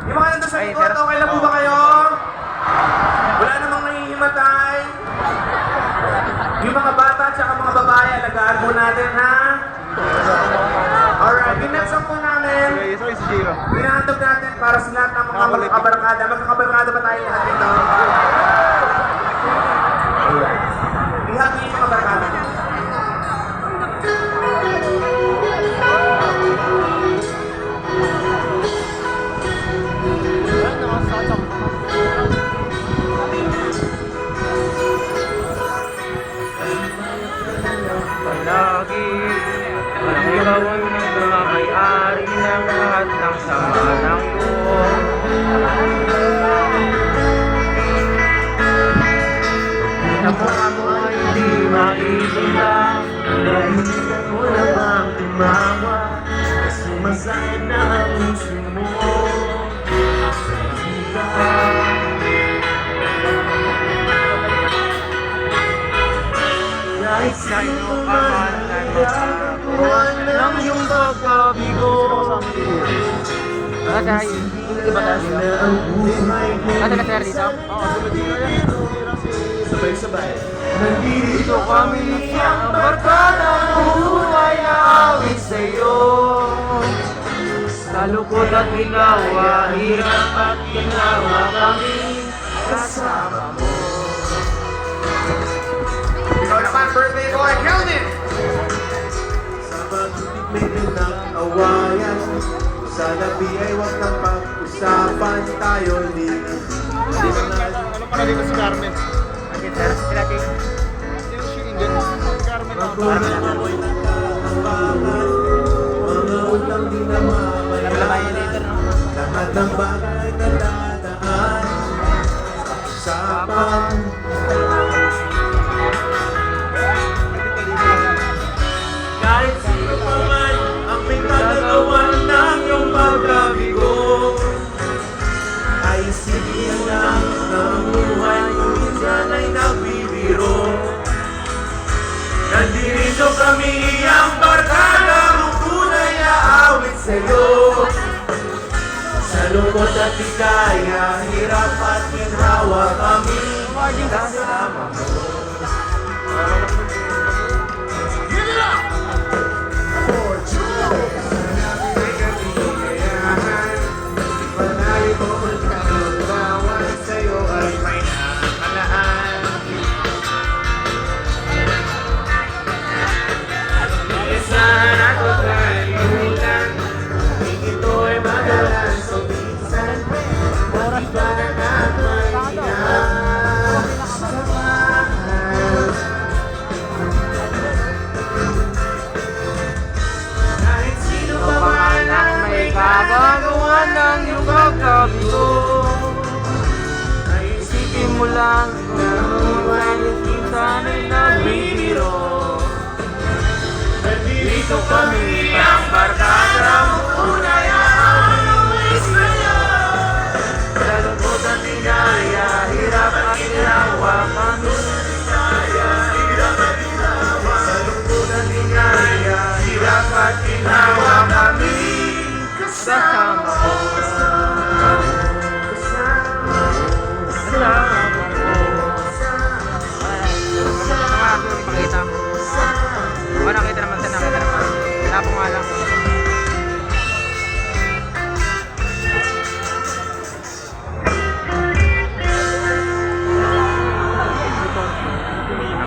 Yung mga nandun sa likod, okay lang po ba kayo? Wala namang nahihimatay. Yung mga bata at saka mga babae, alagaan po natin, ha? Alright, yung next song po namin, hinahandog natin para sa lahat ng mga magkakabarkada. Magkakabarkada ba tayo lahat dito? Ihagi yung mga barkada. Palagi ang ikaw ang nagmamay-ari ng lahat ng sama ng buwan. Nakuha mo ay di maiilang, naisipan mo na bang tumawa, kasi masakit na ang puso mo. Kahit sa'yo ka man ay makakuhan ng iyong pagkabigo. Dahil hindi ba tayo na ang buhay mo? Ano ka sir dito? Sabay-sabay. Nandito kami ang barkada ng buhay na awit sa'yo. Sa lungkot at ginawa, hirap at ginawa kami kasama mo. Ikaw naman, birthday boy, Kelvin! Sa pag-ibig may pinag-awayan, sa labi ay huwag kang pag-usapan tayo din. Ano pa na dito si Carmen? Carmen ako. Magulang ako'y nagkakabangan, mga utang di na mamayaran, lahat ng bagay na dadaan, usapan. Kahit sino pa man ang may kagagawan ng iyong pagkabigo, ay sige lang ng buhay kung minsan ay nagbibiro. Nandito kami ang barkada mong tunay na awit sa'yo. Sa lungkot at ikaya, hirap at ginhawa kami kasama mo.